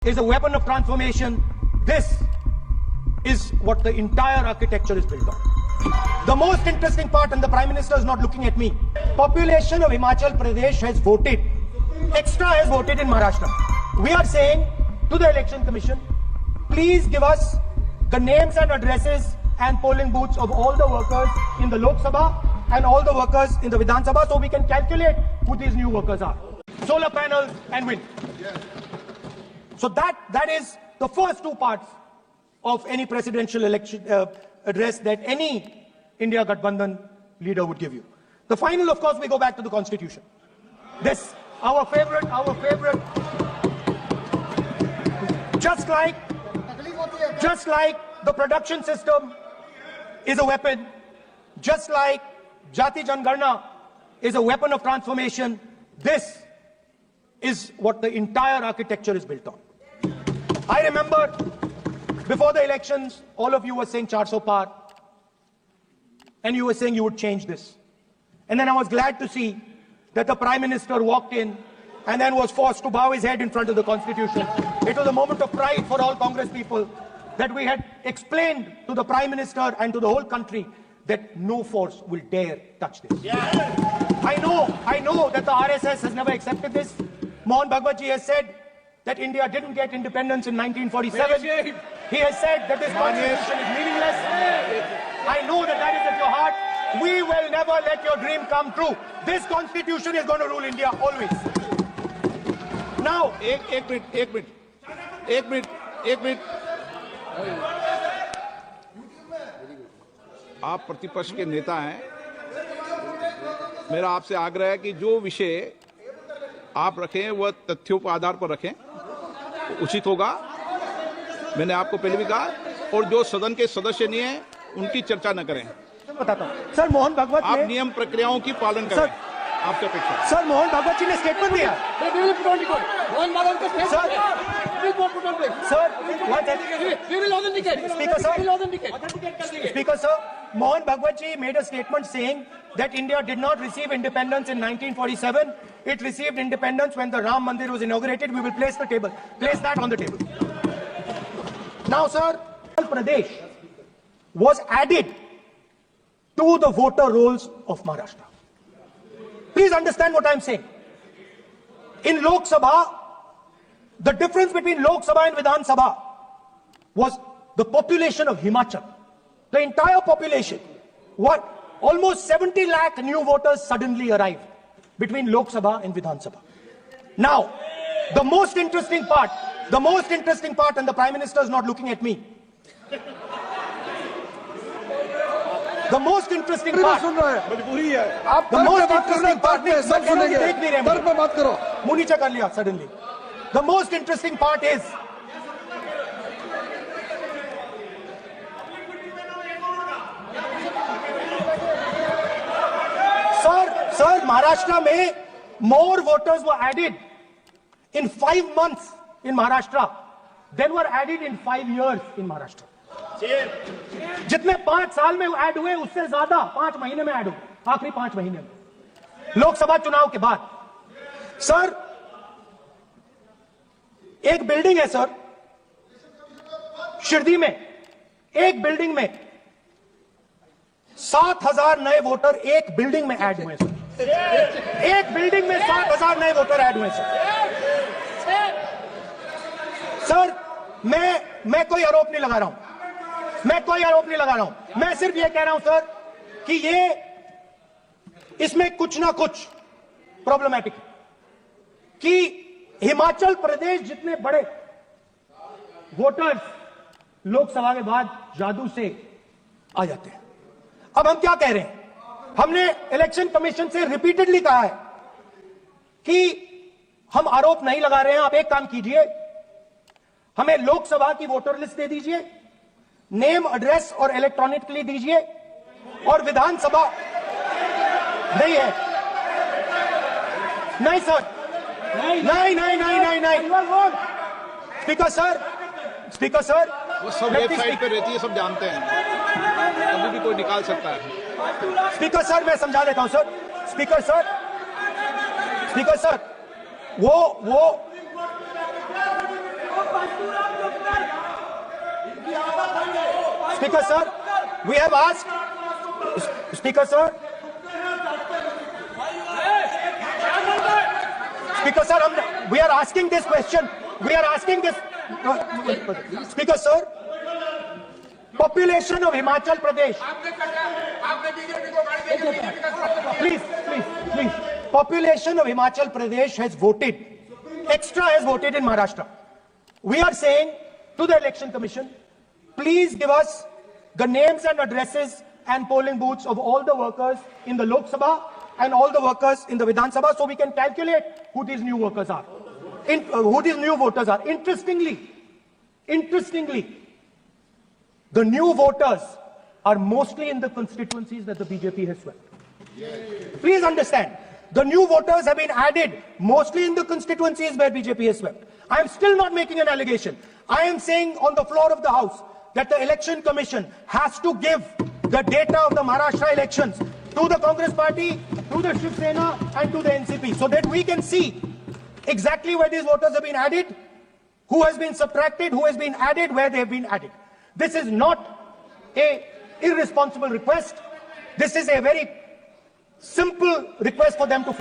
is a weapon of transformation. This is what the entire architecture is built on. The most interesting part, and the Prime Minister is not looking at me, population of Himachal Pradesh has voted, extra has voted in Maharashtra. We are saying to the Election Commission, please give us the names and addresses and polling booths of all the workers in the Lok Sabha and all the workers in the Vidhan Sabha so we can calculate who these new workers are. Solar panels and wind. So that is the first two parts of any presidential election address that any India Gathbandhan leader would give you. The final, of course, we go back to the Constitution. This, our favorite, just like the production system is a weapon, just like Jati Jangarna is a weapon of transformation, this is what the entire architecture is built on. I remember before the elections, all of you were saying 400 par, and you were saying you would change this. And then I was glad to see that the Prime Minister walked in and then was forced to bow his head in front of the Constitution. It was a moment of pride for all Congress people that we had explained to the Prime Minister and to the whole country that no force will dare touch this. Yeah. I know that the RSS has never accepted this. Mohan Bhagwat ji has said that India didn't get independence in 1947. He has said that this constitution is meaningless. I know that is at your heart. We will never let your dream come true. This constitution is going to rule India always. Now, एक minute. आप प्रतिपक्ष के नेता हैं. मेरा आपसे आग्रह है कि जो विषय आप रखें वह तथ्यों पर आधार पर रखें, उचित होगा. मैंने आपको पहले भी कहा. और जो सदन के सदस्य नहीं है उनकी चर्चा न करें. बताता हूं सर, मोहन भागवत आप नियम प्रक्रियाओं की पालन करें. आपसे अपेक्षा. सर, मोहन भागवत जी ने स्टेटमेंट दिया. Speaker sir, Mohan Bhagwat ji made a statement saying that India did not receive independence in 1947. It received independence when the Ram Mandir was inaugurated. We will place that on the table. Now, sir, Pradesh was added to the voter rolls of Maharashtra. Please understand what I'm saying. In Lok Sabha, the difference between Lok Sabha and Vidhan Sabha was the population of Himachal. The entire population. Almost 70 lakh new voters suddenly arrived between Lok Sabha and Vidhan Sabha. Now, the most interesting part, and the Prime Minister is not looking at me. The most interesting part, मुंह नीचे कर लिया suddenly. The most interesting part is Sir, Maharashtra में more voters were added in 5 months in Maharashtra than were added in 5 years in Maharashtra. जितने 5 साल में add हुए उससे ज्यादा 5 महीने में ऐड हुए, आखिरी 5 महीने में लोकसभा चुनाव के बाद. सर, एक बिल्डिंग है सर शिरडी में, एक बिल्डिंग में 7,000 नए वोटर एक बिल्डिंग में ऐड हुए सर. एक बिल्डिंग में 7,000 नए वोटर ऐड हुए सर. मैं कोई आरोप नहीं लगा रहा हूं. मैं सिर्फ ये कह रहा हूं सर कि इसमें कुछ ना कुछ प्रॉब्लमैटिक है कि हिमाचल प्रदेश जितने बड़े वोटर्स लोकसभा के बाद जादू से आ जाते हैं. अब हम क्या कह रहे हैं? हमने इलेक्शन कमीशन से रिपीटेडली कहा है कि हम आरोप नहीं लगा रहे हैं. आप एक काम कीजिए, हमें लोकसभा की वोटर लिस्ट दे दीजिए, नेम, एड्रेस और इलेक्ट्रॉनिकली दीजिए, और विधानसभा नहीं है. नहीं सर, नहीं. स्पीकर सर, वो सब वेबसाइट पे रहती है, सब जानते हैं, कभी भी कोई निकाल सकता है. स्पीकर सर, मैं समझा देता हूं सर. स्पीकर सर, वो Speaker sir, we have asked. Speaker sir. Speaker sir, we are asking this question. We are asking this. Speaker sir, population of Himachal Pradesh. Please. Population of Himachal Pradesh has voted. Extra has voted in Maharashtra. We are saying to the Election Commission, please give us the names and addresses and polling booths of all the workers in the Lok Sabha and all the workers in the Vidhan Sabha so we can calculate who these new workers are, who these new voters are. Interestingly, the new voters are mostly in the constituencies that the BJP has swept. Please understand, the new voters have been added mostly in the constituencies where BJP has swept. I am still not making an allegation. I am saying on the floor of the House that the Election Commission has to give the data of the Maharashtra elections to the Congress Party, to the Shiv Sena and to the NCP so that we can see exactly where these voters have been added, who has been subtracted, who has been added, where they have been added. This is not an irresponsible request. This is a very simple request for them to